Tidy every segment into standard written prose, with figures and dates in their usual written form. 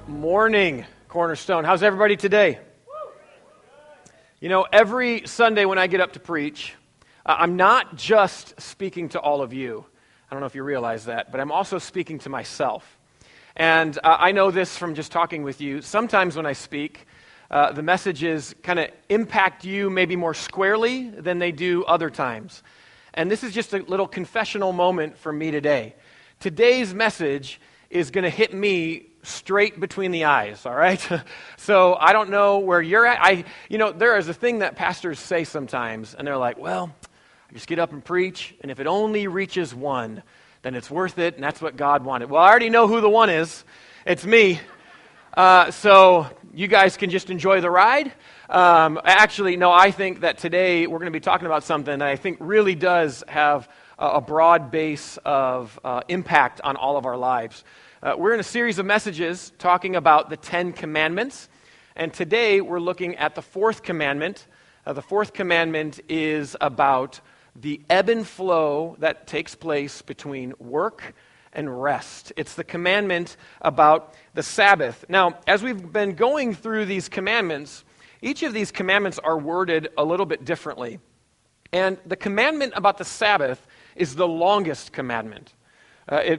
Good morning, Cornerstone. How's everybody today? You know, every Sunday when I get up to preach, I'm not just speaking to all of you. I don't know if you realize that, but I'm also speaking to myself. And I know this from just talking with you. Sometimes when I speak, the messages kind of impact you maybe more squarely than they do other times. And this is just a little confessional moment for me today. Today's message is going to hit me straight between the eyes, all right? So I don't know where you're at. There is a thing that pastors say sometimes, and they're like, well, I just get up and preach, and if it only reaches one, then it's worth it, and that's what God wanted. Well, I already know who the one is. It's me. So you guys can just enjoy the ride. I think that today we're going to be talking about something that I think really does have a broad base of impact on all of our lives. We're in a series of messages talking about the 10 Commandments, and today we're looking at the fourth commandment. The fourth commandment is about the ebb and flow that takes place between work and rest. It's the commandment about the Sabbath. Now, as we've been going through these commandments, each of these commandments are worded a little bit differently. And the commandment about the Sabbath is the longest commandment.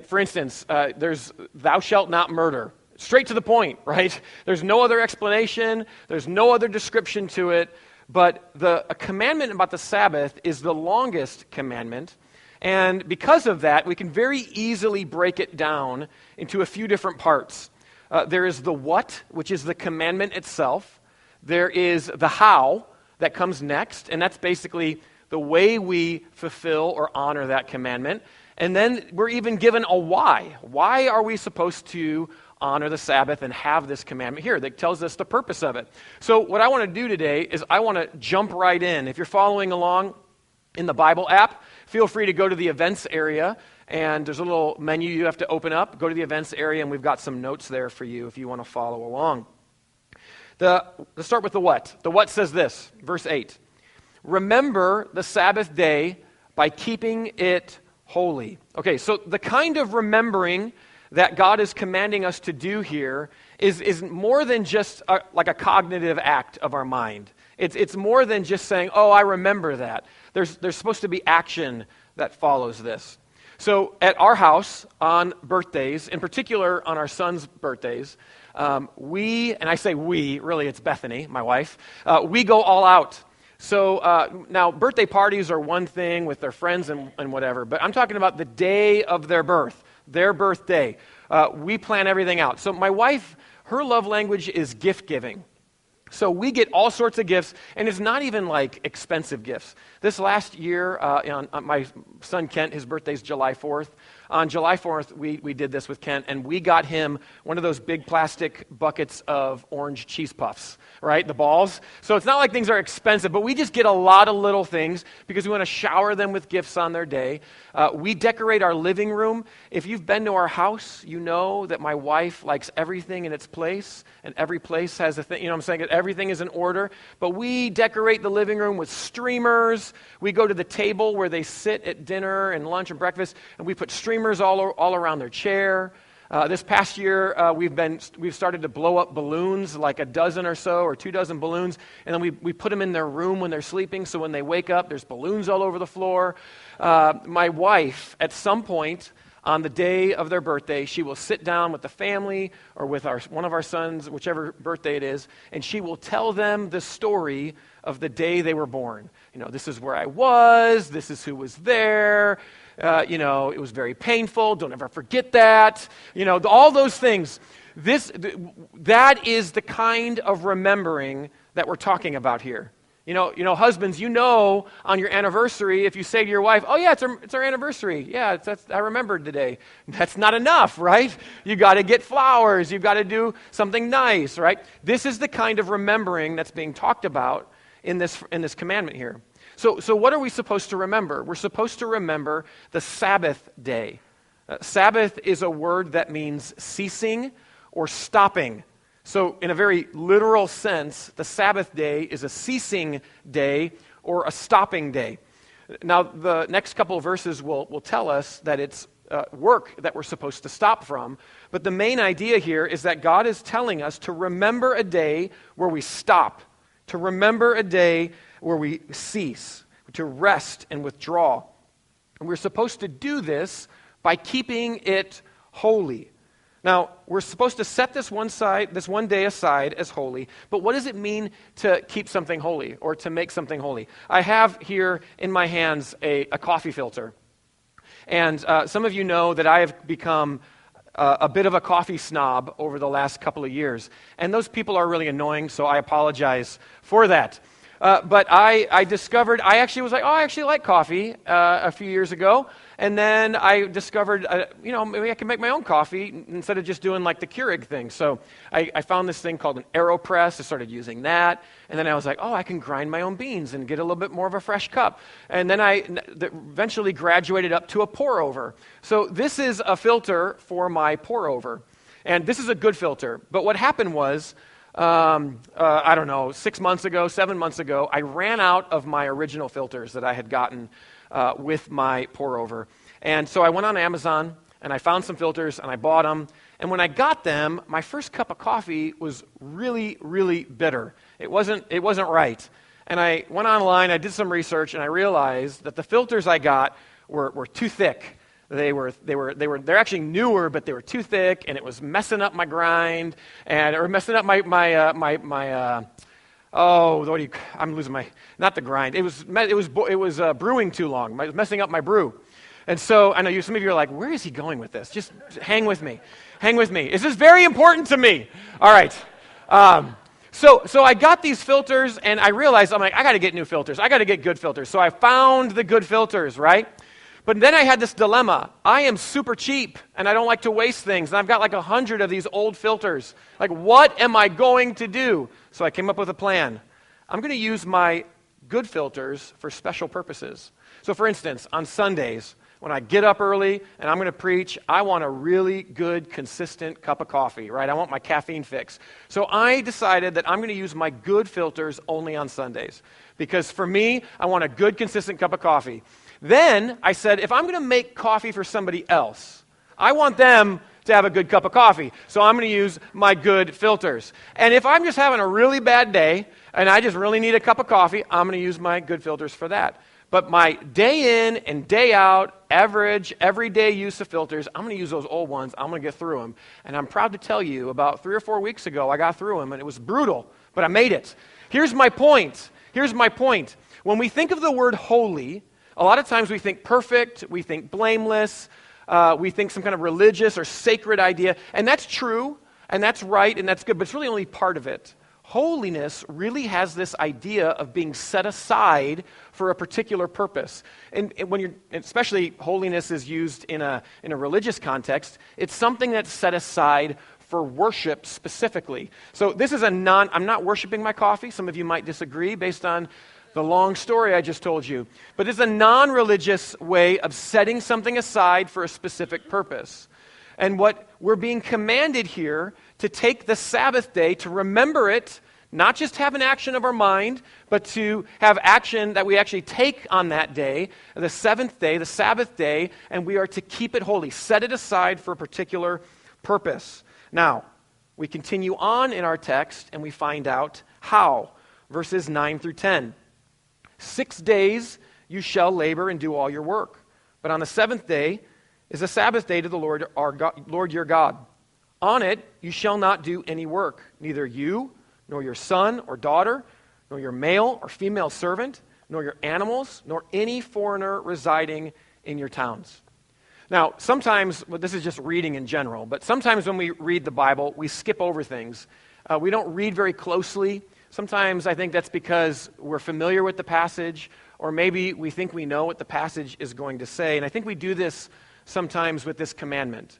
For instance, there's thou shalt not murder. Straight to the point, right? There's no other explanation. There's no other description to it. But a commandment about the Sabbath is the longest commandment. And because of that, we can very easily break it down into a few different parts. There is the what, which is the commandment itself. There is the how that comes next, and that's basically the way we fulfill or honor that commandment. And then we're even given a why. Why are we supposed to honor the Sabbath and have this commandment here that tells us the purpose of it? So what I want to do today is I want to jump right in. If you're following along in the Bible app, feel free to go to the events area, and there's a little menu you have to open up. Go to the events area, and we've got some notes there for you if you want to follow along. Let's start with the what. The what says this, verse 8. Remember the Sabbath day by keeping it holy. Okay, so the kind of remembering that God is commanding us to do here is more than just like a cognitive act of our mind. It's more than just saying, oh, I remember that. There's supposed to be action that follows this. So at our house on birthdays, in particular on our son's birthdays, and I say we, really it's Bethany, my wife, we go all out. So now birthday parties are one thing with their friends and whatever, but I'm talking about the day of their birth, their birthday. We plan everything out. So my wife, her love language is gift giving. So we get all sorts of gifts, and it's not even like expensive gifts. This last year, on my son Kent, his birthday's July 4th. On July 4th, we did this with Kent, and we got him one of those big plastic buckets of orange cheese puffs, right? The balls. So it's not like things are expensive, but we just get a lot of little things because we want to shower them with gifts on their day. We decorate our living room. If you've been to our house, you know that my wife likes everything in its place, and every place has a thing. You know what I'm saying? Everything is in order. But we decorate the living room with streamers. We go to the table where they sit at dinner and lunch and breakfast, and we put streamers all around their chair. This past year, we've started to blow up balloons, like a dozen or so, or 24 balloons, and then we put them in their room when they're sleeping, so when they wake up, there's balloons all over the floor. My wife, at some point on the day of their birthday, she will sit down with the family or with one of our sons, whichever birthday it is, and she will tell them the story of the day they were born. You know, this is where I was, this is who was there. It was very painful. Don't ever forget that. All those things. That is the kind of remembering that we're talking about here. Husbands, on your anniversary, if you say to your wife, oh yeah, it's our anniversary. Yeah, I remembered today. That's not enough, right? You got to get flowers. You've got to do something nice, right? This is the kind of remembering that's being talked about in this commandment here. So what are we supposed to remember? We're supposed to remember the Sabbath day. Sabbath is a word that means ceasing or stopping. So in a very literal sense, the Sabbath day is a ceasing day or a stopping day. Now, the next couple of verses will tell us that it's work that we're supposed to stop from. But the main idea here is that God is telling us to remember a day where we stop, to remember a day where we cease, to rest and withdraw. And we're supposed to do this by keeping it holy. Now, we're supposed to set this one day aside as holy, but what does it mean to keep something holy or to make something holy? I have here in my hands a coffee filter. And some of you know that I have become a bit of a coffee snob over the last couple of years. And those people are really annoying, so I apologize for that. But I discovered, I actually like coffee a few years ago. And then I discovered, maybe I can make my own coffee instead of just doing like the Keurig thing. So I found this thing called an AeroPress. I started using that. And then I was like, I can grind my own beans and get a little bit more of a fresh cup. And then I eventually graduated up to a pour-over. So this is a filter for my pour-over. And this is a good filter. But what happened was, 6 months ago, 7 months ago, I ran out of my original filters that I had gotten with my pour-over. And so I went on Amazon, and I found some filters, and I bought them. And when I got them, my first cup of coffee was really, really bitter. It wasn't right. And I went online, I did some research, and I realized that the filters I got were too thick. They're actually newer, but they were too thick, and it was messing up my grind, or messing up I'm losing not the grind. It was brewing too long. It was messing up my brew. And so I know some of you are like, where is he going with this? Just hang with me. Hang with me. This is very important to me. All right. So I got these filters, and I realized, I got to get new filters. I got to get good filters. So I found the good filters, right? But then I had this dilemma. I am super cheap, and I don't like to waste things. And I've got like 100 of these old filters. Like, what am I going to do? So I came up with a plan. I'm going to use my good filters for special purposes. So for instance, on Sundays, when I get up early and I'm going to preach, I want a really good, consistent cup of coffee, right? I want my caffeine fix. So I decided that I'm going to use my good filters only on Sundays. Because for me, I want a good, consistent cup of coffee. Then I said, if I'm going to make coffee for somebody else, I want them to have a good cup of coffee. So I'm going to use my good filters. And if I'm just having a really bad day and I just really need a cup of coffee, I'm going to use my good filters for that. But my day in and day out, average, everyday use of filters, I'm going to use those old ones. I'm going to get through them. And I'm proud to tell you, about 3 or 4 weeks ago, I got through them, and it was brutal, but I made it. Here's my point. When we think of the word holy, a lot of times we think perfect, we think blameless, we think some kind of religious or sacred idea. And that's true, and that's right, and that's good, but it's really only part of it. Holiness really has this idea of being set aside for a particular purpose. And especially holiness is used in a religious context, it's something that's set aside for worship specifically. So this is I'm not worshiping my coffee. Some of you might disagree based on the long story I just told you. But it's a non-religious way of setting something aside for a specific purpose. And what we're being commanded here to take the Sabbath day, to remember it, not just have an action of our mind, but to have action that we actually take on that day, the seventh day, the Sabbath day, and we are to keep it holy, set it aside for a particular purpose. Now, we continue on in our text and we find out how. Verses 9 through 10. 6 days you shall labor and do all your work. But on the seventh day is a Sabbath day to the Lord your God. On it you shall not do any work, neither you, nor your son or daughter, nor your male or female servant, nor your animals, nor any foreigner residing in your towns. Now, sometimes, this is just reading in general, but sometimes when we read the Bible, we skip over things. We don't read very closely. Sometimes I think that's because we're familiar with the passage, or maybe we think we know what the passage is going to say. And I think we do this sometimes with this commandment.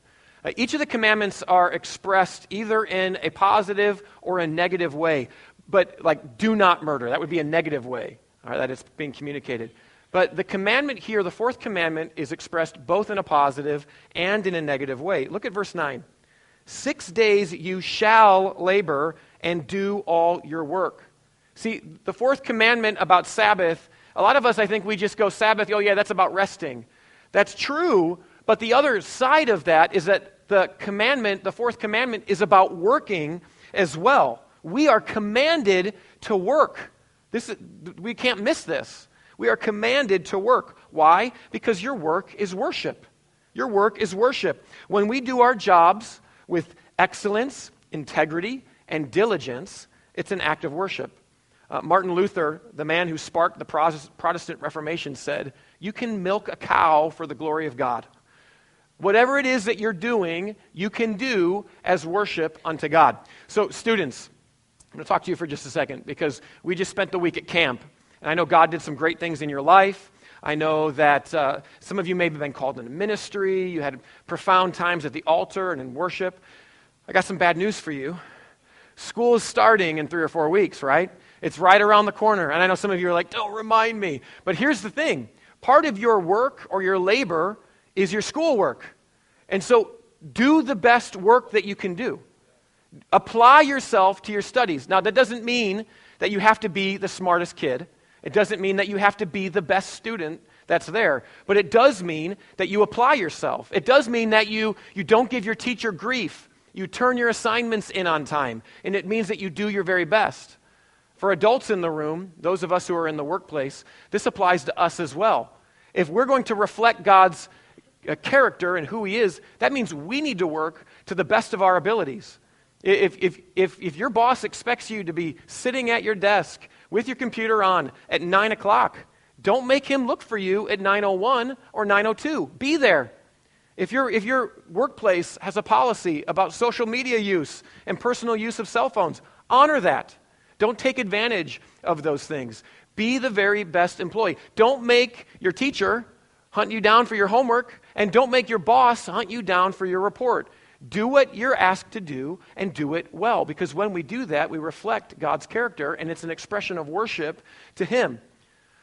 Each of the commandments are expressed either in a positive or a negative way. But like, do not murder, that would be a negative way, all right, that it's being communicated. But the commandment here, the fourth commandment, is expressed both in a positive and in a negative way. Look at verse 9. 6 days you shall labor and do all your work. See, the fourth commandment about Sabbath, a lot of us, I think we just go Sabbath, oh yeah, that's about resting. That's true, But the other side of that is that the fourth commandment, is about working as well. We are commanded to work. We can't miss this. We are commanded to work. Why? Because your work is worship. Your work is worship. When we do our jobs with excellence, integrity, and diligence, it's an act of worship. Martin Luther, the man who sparked the Protestant Reformation, said, "You can milk a cow for the glory of God." Whatever it is that you're doing, you can do as worship unto God. So students, I'm going to talk to you for just a second because we just spent the week at camp. And I know God did some great things in your life. I know that some of you may have been called into ministry. You had profound times at the altar and in worship. I got some bad news for you. School is starting in 3 or 4 weeks, right? It's right around the corner. And I know some of you are like, don't remind me. But here's the thing. Part of your work or your labor is your schoolwork. And so do the best work that you can do. Apply yourself to your studies. Now, that doesn't mean that you have to be the smartest kid. It doesn't mean that you have to be the best student that's there. But it does mean that you apply yourself. It does mean that you don't give your teacher grief. You turn your assignments in on time. And it means that you do your very best. For adults in the room, those of us who are in the workplace, this applies to us as well. If we're going to reflect God's character and who He is, that means we need to work to the best of our abilities. If your boss expects you to be sitting at your desk with your computer on at 9 o'clock, don't make him look for you at 9:01 or 9:02. Be there. If your workplace has a policy about social media use and personal use of cell phones, honor that. Don't take advantage of those things. Be the very best employee. Don't make your teacher hunt you down for your homework, and don't make your boss hunt you down for your report. Do what you're asked to do and do it well, because when we do that, we reflect God's character, and it's an expression of worship to Him.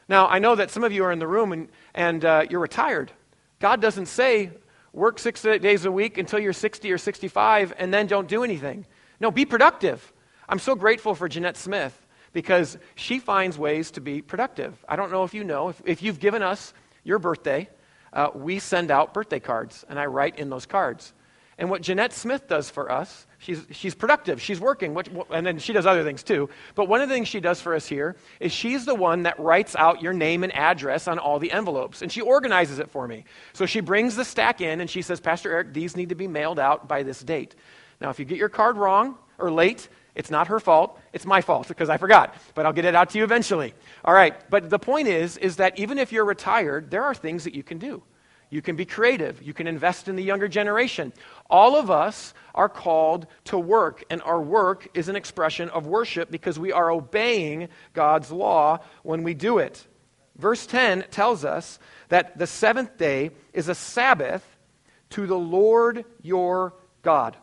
Now, I know that some of you are in the room and you're retired. God doesn't say, work 6 days a week until you're 60 or 65 and then don't do anything. No, be productive. I'm so grateful for Jeanette Smith because she finds ways to be productive. I don't know if you know, if you've given us your birthday, we send out birthday cards, and I write in those cards. And what Jeanette Smith does for us, she's productive, she's working, and then she does other things too. But one of the things she does for us here is she's the one that writes out your name and address on all the envelopes, and she organizes it for me. So she brings the stack in, and she says, Pastor Erik, these need to be mailed out by this date. Now, if you get your card wrong or late, it's not her fault, it's my fault because I forgot, but I'll get it out to you eventually. All right, but the point is that even if you're retired, there are things that you can do. You can be creative. You can invest in the younger generation. All of us are called to work, and our work is an expression of worship because we are obeying God's law when we do it. Verse 10 tells us that the seventh day is a Sabbath to the Lord your God.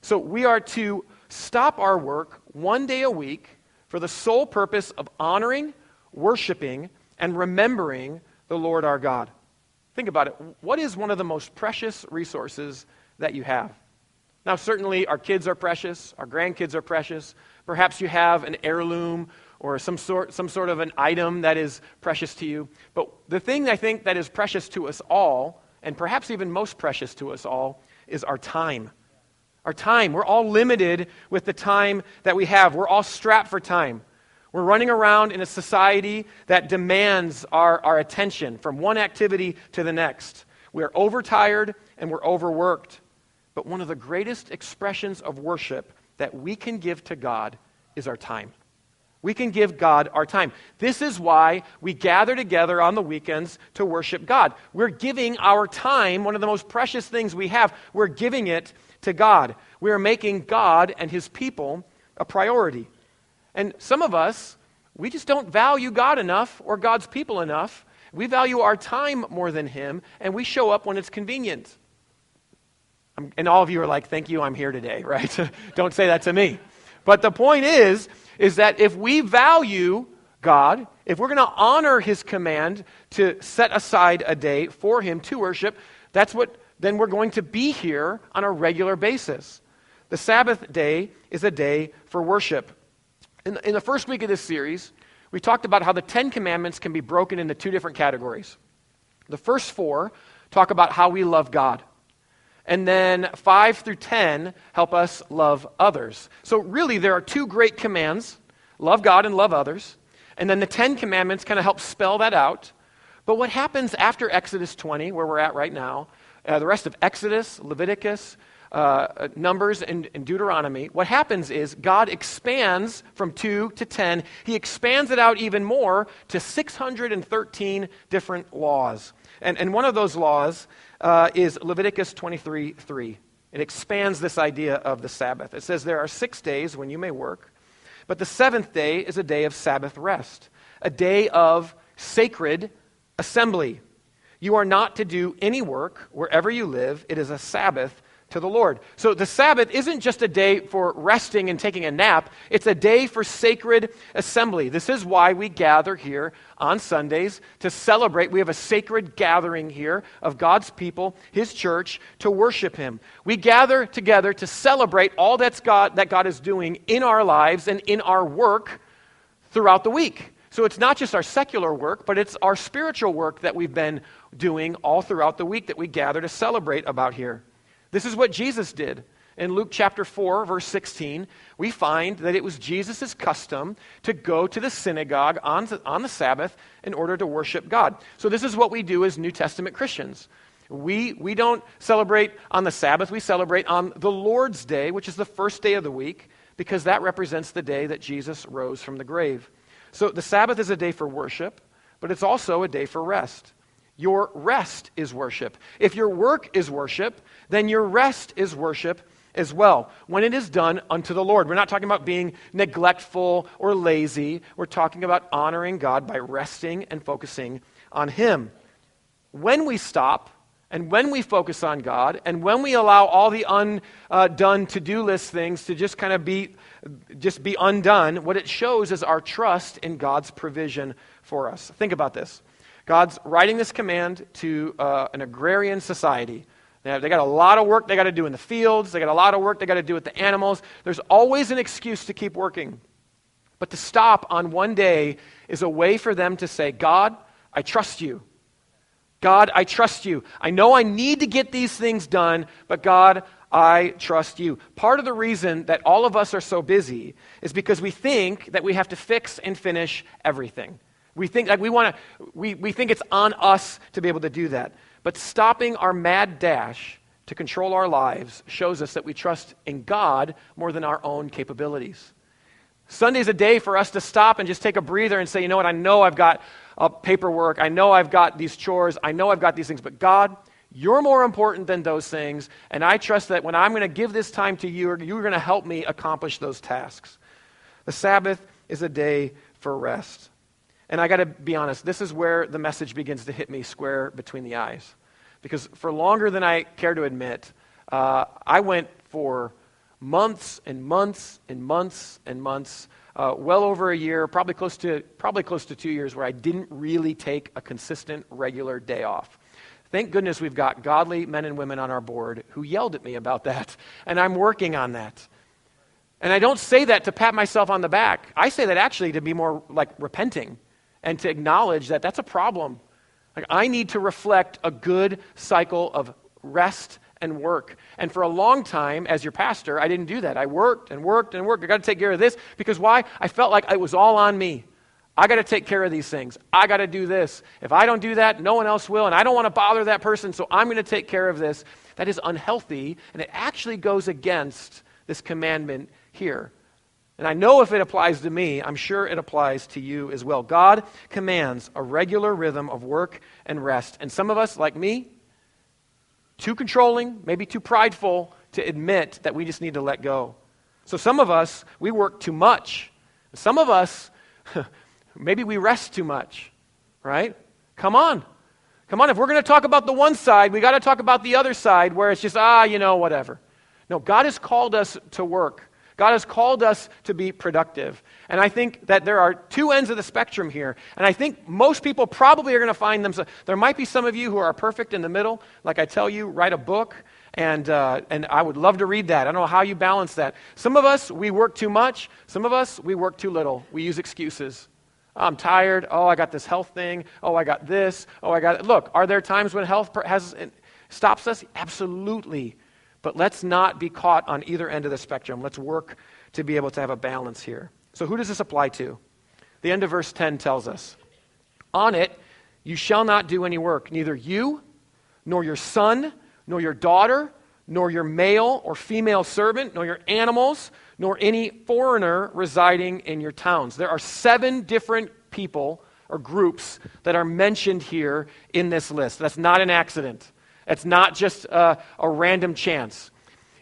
So we are to stop our work one day a week for the sole purpose of honoring, worshiping, and remembering the Lord our God. Think about it. What is one of the most precious resources that you have? Now, certainly our kids are precious, our grandkids are precious. Perhaps you have an heirloom or some sort of an item that is precious to you. But the thing I think that is precious to us all, and perhaps even most precious to us all, is our time. Our time. We're all limited with the time that we have. We're all strapped for time. We're running around in a society that demands our attention from one activity to the next. We're overtired and we're overworked. But one of the greatest expressions of worship that we can give to God is our time. We can give God our time. This is why we gather together on the weekends to worship God. We're giving our time, one of the most precious things we have, we're giving it to God. We are making God and His people a priority. And some of us, we just don't value God enough or God's people enough. We value our time more than Him, and we show up when it's convenient. And all of you are like, thank you, I'm here today, right? Don't say that to me. But the point is that if we value God, if we're going to honor His command to set aside a day for Him to worship, then we're going to be here on a regular basis. The Sabbath day is a day for worship. In the first week of this series, we talked about how the 10 Commandments can be broken into 2 different categories. The first 4 talk about how we love God. And then 5 through 10 help us love others. So really there are two great commands, love God and love others. And then the 10 commandments kind of help spell that out. But what happens after Exodus 20, where we're at right now, the rest of Exodus, Leviticus, Numbers, and Deuteronomy, what happens is God expands from 2 to 10. He expands it out even more to 613 different laws. And one of those laws is Leviticus 23:3. It expands this idea of the Sabbath. It says there are 6 days when you may work, but the seventh day is a day of Sabbath rest, a day of sacred assembly. You are not to do any work wherever you live. It is a Sabbath to the Lord. So the Sabbath isn't just a day for resting and taking a nap. It's a day for sacred assembly. This is why we gather here on Sundays to celebrate. We have a sacred gathering here of God's people, His church, to worship Him. We gather together to celebrate all that God is doing in our lives and in our work throughout the week. So it's not just our secular work, but it's our spiritual work that we've been doing all throughout the week that we gather to celebrate about here. This is what Jesus did. In Luke chapter 4, verse 16, we find that it was Jesus' custom to go to the synagogue on the Sabbath in order to worship God. So this is what we do as New Testament Christians. We don't celebrate on the Sabbath. We celebrate on the Lord's Day, which is the first day of the week, because that represents the day that Jesus rose from the grave. So the Sabbath is a day for worship, but it's also a day for rest. Your rest is worship. If your work is worship, then your rest is worship as well, when it is done unto the Lord. We're not talking about being neglectful or lazy. We're talking about honoring God by resting and focusing on Him. When we stop and when we focus on God and when we allow all the undone to-do list things to just kind of be undone, what it shows is our trust in God's provision for us. Think about this. God's writing this command to an agrarian society. They got a lot of work they got to do in the fields. They got a lot of work they got to do with the animals. There's always an excuse to keep working. But to stop on one day is a way for them to say, God, I trust you. God, I trust you. I know I need to get these things done, but God, I trust you. Part of the reason that all of us are so busy is because we think that we have to fix and finish everything. We think we think it's on us to be able to do that. But stopping our mad dash to control our lives shows us that we trust in God more than our own capabilities. Sunday's a day for us to stop and just take a breather and say, you know what, I know I've got paperwork, I know I've got these chores, I know I've got these things, but God, you're more important than those things, and I trust that when I'm going to give this time to you, you're going to help me accomplish those tasks. The Sabbath is a day for rest. And I got to be honest, this is where the message begins to hit me square between the eyes. Because for longer than I care to admit, I went for months and months and months and months, well over a year, probably close to 2 years, where I didn't really take a consistent, regular day off. Thank goodness we've got godly men and women on our board who yelled at me about that, and I'm working on that. And I don't say that to pat myself on the back. I say that actually to be more like repenting and to acknowledge that that's a problem. Like, I need to reflect a good cycle of rest and work. And for a long time, as your pastor, I didn't do that. I worked and worked and worked. I got to take care of this because why? I felt like it was all on me. I got to take care of these things. I got to do this. If I don't do that, no one else will, and I don't want to bother that person, so I'm going to take care of this. That is unhealthy, and it actually goes against this commandment here. And I know if it applies to me, I'm sure it applies to you as well. God commands a regular rhythm of work and rest. And some of us, like me, too controlling, maybe too prideful to admit that we just need to let go. So some of us, we work too much. Some of us, maybe we rest too much, right? Come on. If we're going to talk about the one side, we got to talk about the other side where it's just, whatever. No, God has called us to work. God has called us to be productive. And I think that there are two ends of the spectrum here. And I think most people probably are going to find themselves. There might be some of you who are perfect in the middle. Like I tell you, write a book. And I would love to read that. I don't know how you balance that. Some of us, we work too much. Some of us, we work too little. We use excuses. I'm tired. Oh, I got this health thing. Oh, I got this. Oh, I got... Look, are there times when health stops us? Absolutely. But let's not be caught on either end of the spectrum. Let's work to be able to have a balance here. So who does this apply to? The end of verse 10 tells us, on it you shall not do any work, neither you, nor your son, nor your daughter, nor your male or female servant, nor your animals, nor any foreigner residing in your towns. There are 7 different people or groups that are mentioned here in this list. That's not an accident. It's not just a random chance.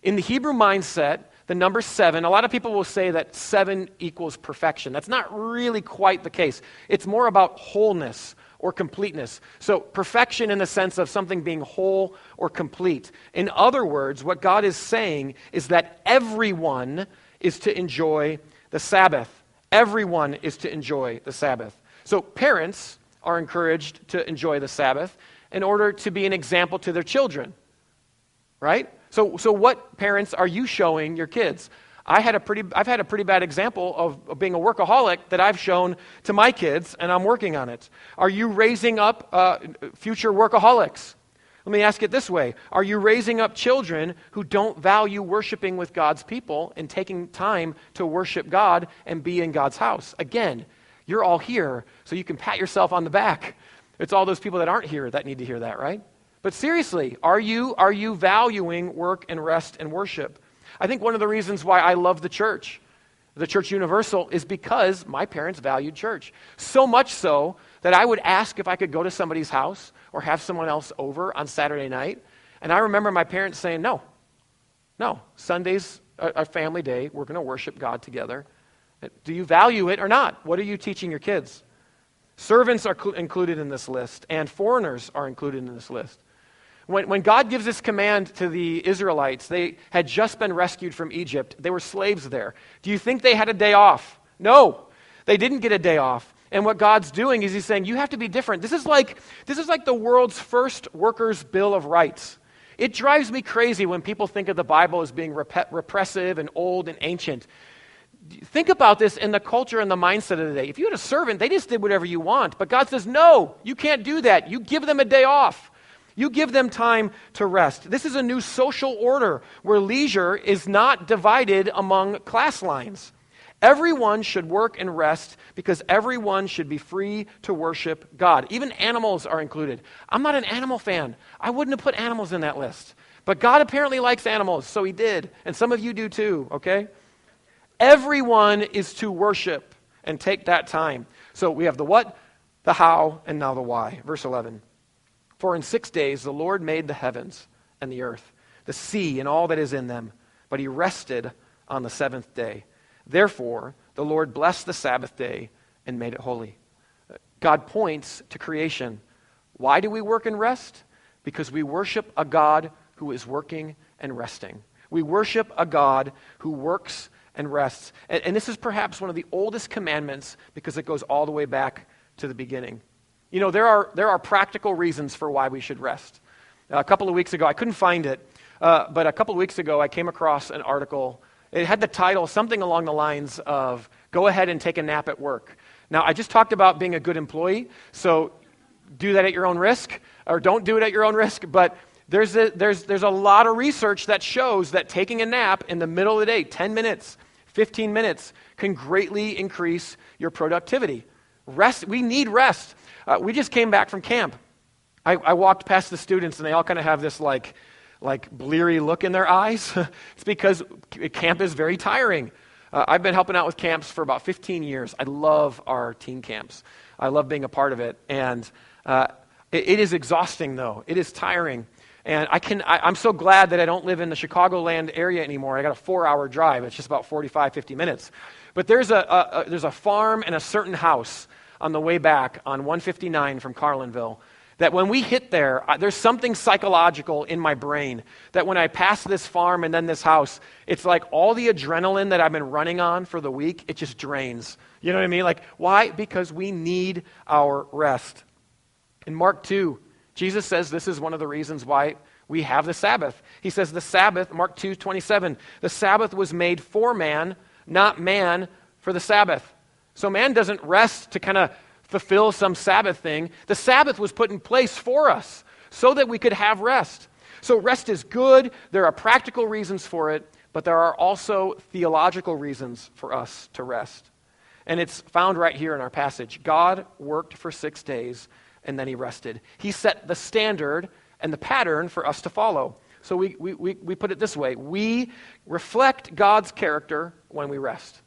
In the Hebrew mindset, the number 7, a lot of people will say that 7 equals perfection. That's not really quite the case. It's more about wholeness or completeness. So perfection in the sense of something being whole or complete. In other words, what God is saying is that everyone is to enjoy the Sabbath. Everyone is to enjoy the Sabbath. So parents are encouraged to enjoy the Sabbath in order to be an example to their children, right? So what parents are you showing your kids? I've had a pretty bad example of being a workaholic that I've shown to my kids, and I'm working on it. Are you raising up future workaholics? Let me ask it this way. Are you raising up children who don't value worshiping with God's people and taking time to worship God and be in God's house? Again, you're all here, so you can pat yourself on the back. It's all those people that aren't here that need to hear that, right? But seriously, are you valuing work and rest and worship? I think one of the reasons why I love the church universal, is because my parents valued church. So much so that I would ask if I could go to somebody's house or have someone else over on Saturday night. And I remember my parents saying, no, Sunday's a family day. We're going to worship God together. Do you value it or not? What are you teaching your kids? Servants are included in this list, and foreigners are included in this list. When God gives this command to the Israelites, they had just been rescued from Egypt. They were slaves there. Do you think they had a day off? No, they didn't get a day off. And what God's doing is he's saying, you have to be different. This is like the world's first workers' bill of rights. It drives me crazy when people think of the Bible as being repressive and old and ancient. Think about this in the culture and the mindset of the day. If you had a servant, they just did whatever you want. But God says, no, you can't do that. You give them a day off. You give them time to rest. This is a new social order where leisure is not divided among class lines. Everyone should work and rest because everyone should be free to worship God. Even animals are included. I'm not an animal fan. I wouldn't have put animals in that list. But God apparently likes animals, so he did. And some of you do too, okay? Everyone is to worship and take that time. So we have the what, the how, and now the why. Verse 11. For in 6 days the Lord made the heavens and the earth, the sea and all that is in them, but he rested on the 7th day. Therefore, the Lord blessed the Sabbath day and made it holy. God points to creation. Why do we work and rest? Because we worship a God who is working and resting. We worship a God who works and rests. And this is perhaps one of the oldest commandments because it goes all the way back to the beginning. You know, there are practical reasons for why we should rest. A couple of weeks ago, I couldn't find it, but a couple of weeks ago I came across an article. It had the title, something along the lines of, go ahead and take a nap at work. Now, I just talked about being a good employee, so do that at your own risk, or don't do it at your own risk, but there's a lot of research that shows that taking a nap in the middle of the day, 10 minutes, 15 minutes, can greatly increase your productivity. Rest, we need rest. We just came back from camp. I walked past the students, and they all kind of have this like bleary look in their eyes. It's because camp is very tiring. I've been helping out with camps for about 15 years. I love our teen camps. I love being a part of it. And it is exhausting, though. It is tiring. And I'm so glad that I don't live in the Chicagoland area anymore. I got a 4-hour drive. It's just about 45, 50 minutes. But there's a farm and a certain house on the way back on 159 from Carlinville that when we hit there, there's something psychological in my brain that when I pass this farm and then this house, it's like all the adrenaline that I've been running on for the week, it just drains. You know what I mean? Like, why? Because we need our rest. In Mark 2, Jesus says this is one of the reasons why we have the Sabbath. He says the Sabbath, Mark 2:27, the Sabbath was made for man, not man for the Sabbath. So man doesn't rest to kind of fulfill some Sabbath thing. The Sabbath was put in place for us so that we could have rest. So rest is good. There are practical reasons for it, but there are also theological reasons for us to rest. And it's found right here in our passage. God worked for 6 days, and then he rested. He set the standard and the pattern for us to follow. So we put it this way. We reflect God's character when we rest.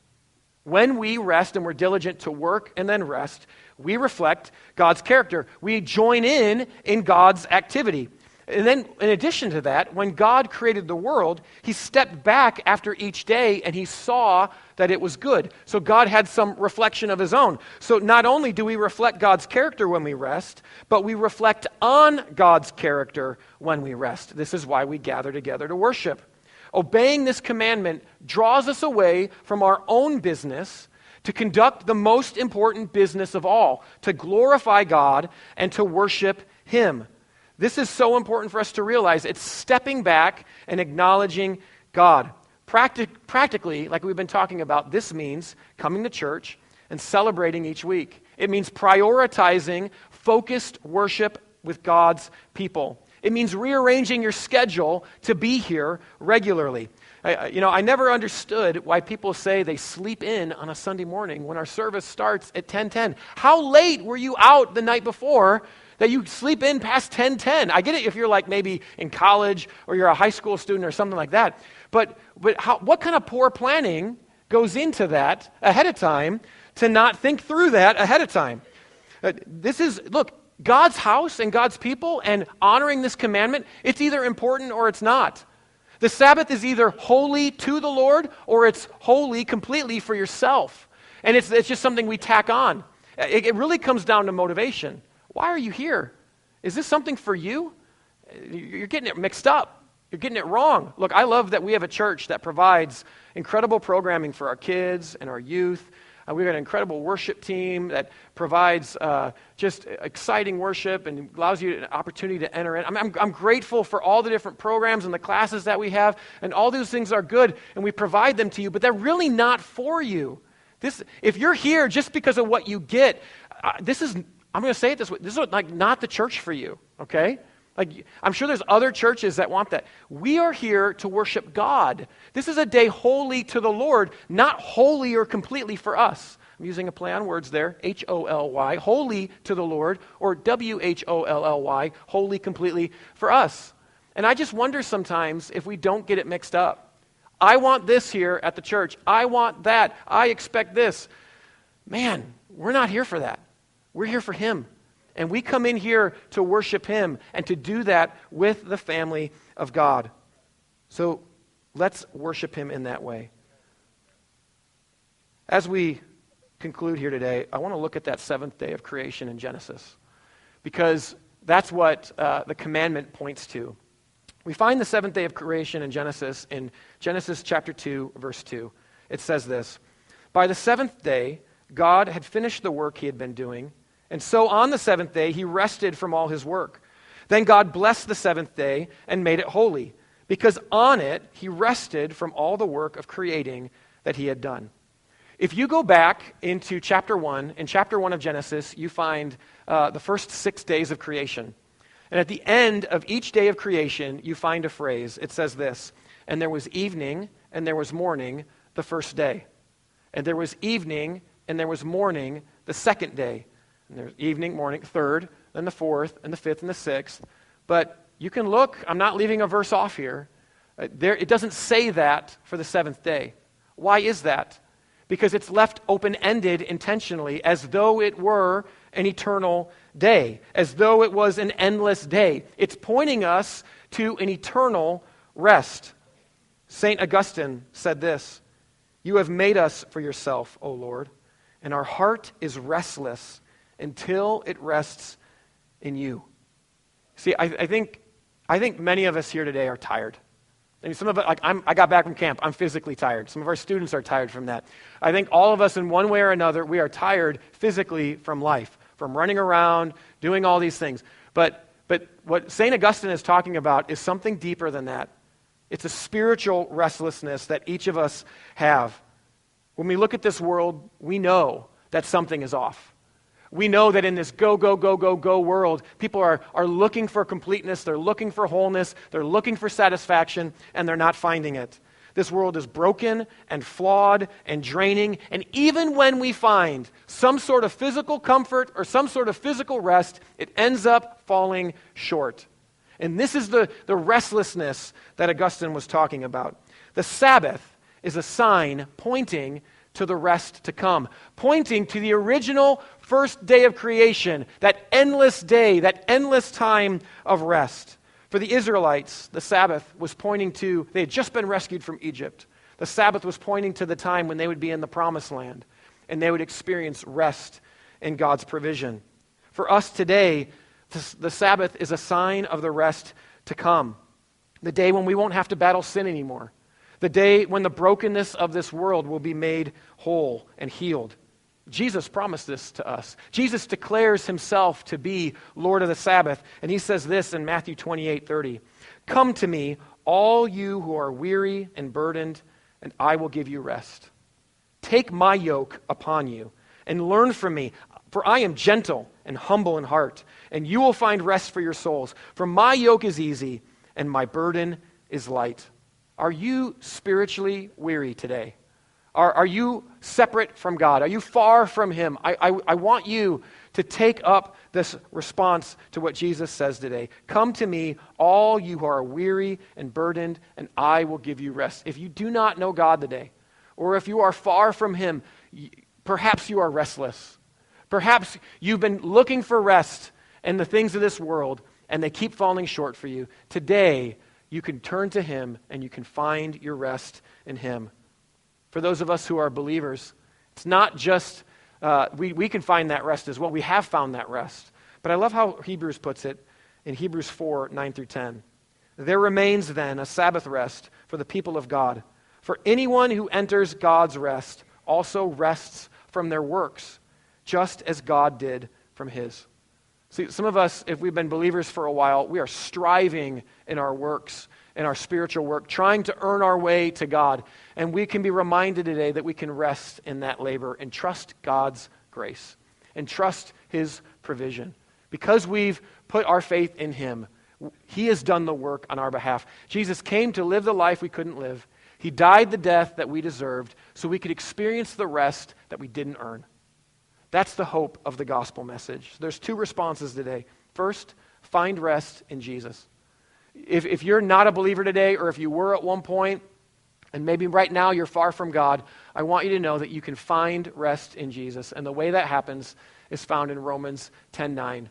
When we rest and we're diligent to work and then rest, we reflect God's character. We join in God's activity. And then, in addition to that, when God created the world, he stepped back after each day and he saw that it was good. So God had some reflection of his own. So not only do we reflect God's character when we rest, but we reflect on God's character when we rest. This is why we gather together to worship. Obeying this commandment draws us away from our own business to conduct the most important business of all, to glorify God and to worship him. This is so important for us to realize. It's stepping back and acknowledging God. Practically, like we've been talking about, this means coming to church and celebrating each week. It means prioritizing focused worship with God's people. It means rearranging your schedule to be here regularly. I never understood why people say they sleep in on a Sunday morning when our service starts at 10:10. How late were you out the night before that you sleep in past 10:10? I get it if you're like maybe in college or you're a high school student or something like that. But what kind of poor planning goes into that ahead of time to not think through that ahead of time? Look, God's house and God's people and honoring this commandment, it's either important or it's not. The Sabbath is either holy to the Lord or it's holy completely for yourself. And it's just something we tack on. It really comes down to motivation. Why are you here? Is this something for you? You're getting it mixed up. You're getting it wrong. Look, I love that we have a church that provides incredible programming for our kids and our youth. We've got an incredible worship team that provides just exciting worship and allows you an opportunity to enter in. I'm grateful for all the different programs and the classes that we have, and all those things are good, and we provide them to you, but they're really not for you. If you're here just because of what you get, I'm going to say it this way, this is like not the church for you, okay? Like, I'm sure there's other churches that want that. We are here to worship God. This is a day holy to the Lord, not holy or completely for us. I'm using a play on words there, H-O-L-Y, holy to the Lord, or W-H-O-L-L-Y, holy completely for us. And I just wonder sometimes if we don't get it mixed up. I want this here at the church. I want that. I expect this. Man, we're not here for that. We're here for him. And we come in here to worship him and to do that with the family of God. So let's worship him in that way. As we conclude here today, I want to look at that seventh day of creation in Genesis, because that's what the commandment points to. We find the seventh day of creation in Genesis chapter 2, verse 2. It says this: "By the seventh day, God had finished the work he had been doing, and so on the seventh day, he rested from all his work. Then God blessed the seventh day and made it holy, because on it he rested from all the work of creating that he had done." If you go back into chapter 1, in chapter 1 of Genesis, you find the first 6 days of creation. And at the end of each day of creation, you find a phrase. It says this: "And there was evening, and there was morning the first day. And there was evening, and there was morning the second day. And there's evening, morning, third, then the fourth, and the fifth, and the sixth." But you can look, I'm not leaving a verse off here. It doesn't say that for the seventh day. Why is that? Because it's left open-ended intentionally, as though it were an eternal day, as though it was an endless day. It's pointing us to an eternal rest. St. Augustine said this: "You have made us for yourself, O Lord, and our heart is restless until it rests in you." See, I think many of us here today are tired. I mean, some of it, I got back from camp. I'm physically tired. Some of our students are tired from that. I think all of us, in one way or another, we are tired physically from life, from running around, doing all these things. But what St. Augustine is talking about is something deeper than that. It's a spiritual restlessness that each of us have. When we look at this world, we know that something is off. We know that in this go, go, go, go, go world, people are looking for completeness, they're looking for wholeness, they're looking for satisfaction, and they're not finding it. This world is broken and flawed and draining, and even when we find some sort of physical comfort or some sort of physical rest, it ends up falling short. And this is the restlessness that Augustine was talking about. The Sabbath is a sign pointing to the rest to come, pointing to the original first day of creation, that endless day, that endless time of rest. For the Israelites, the Sabbath was pointing to, they had just been rescued from Egypt. The Sabbath was pointing to the time when they would be in the promised land and they would experience rest in God's provision. For us today, the Sabbath is a sign of the rest to come. The day when we won't have to battle sin anymore. The day when the brokenness of this world will be made whole and healed. Jesus promised this to us. Jesus declares himself to be Lord of the Sabbath. And he says this in Matthew 28:30. Come to me, all you who are weary and burdened, and I will give you rest. Take my yoke upon you and learn from me, for I am gentle and humble in heart, and you will find rest for your souls. For my yoke is easy and my burden is light. Are you spiritually weary today? Are you separate from God? Are you far from him? I want you to take up this response to what Jesus says today. Come to me, all you who are weary and burdened, and I will give you rest. If you do not know God today, or if you are far from him, perhaps you are restless. Perhaps you've been looking for rest in the things of this world, and they keep falling short for you. Today, you can turn to him, and you can find your rest in him. For those of us who are believers, it's not just, we can find that rest as well. We have found that rest. But I love how Hebrews puts it in Hebrews 4:9-10. There remains then a Sabbath rest for the people of God. For anyone who enters God's rest also rests from their works, just as God did from his. See, some of us, if we've been believers for a while, we are striving in our works, in our spiritual work, trying to earn our way to God. And we can be reminded today that we can rest in that labor and trust God's grace and trust his provision. Because we've put our faith in him, he has done the work on our behalf. Jesus came to live the life we couldn't live. He died the death that we deserved so we could experience the rest that we didn't earn. That's the hope of the gospel message. There's two responses today. First, find rest in Jesus. If you're not a believer today, or if you were at one point, and maybe right now you're far from God, I want you to know that you can find rest in Jesus. And the way that happens is found in Romans 10:9.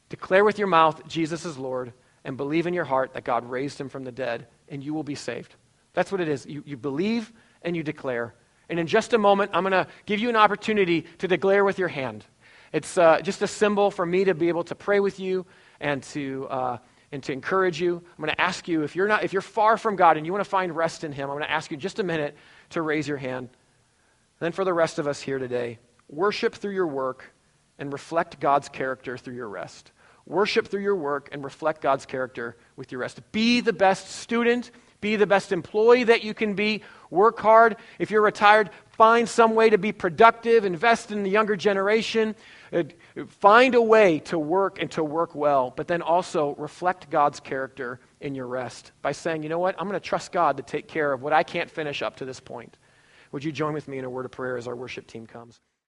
Declare with your mouth Jesus is Lord, and believe in your heart that God raised him from the dead, and you will be saved. That's what it is. You believe and you declare. And in just a moment, I'm going to give you an opportunity to declare with your hand. It's just a symbol for me to be able to pray with you and to encourage you. I'm going to ask you, if you're far from God and you want to find rest in him, I'm going to ask you in just a minute to raise your hand. And then for the rest of us here today, worship through your work and reflect God's character through your rest. Worship through your work and reflect God's character with your rest. Be the best student. Be the best employee that you can be. Work hard. If you're retired, find some way to be productive. Invest in the younger generation. Find a way to work and to work well, but then also reflect God's character in your rest by saying, you know what, I'm going to trust God to take care of what I can't finish up to this point. Would you join with me in a word of prayer as our worship team comes?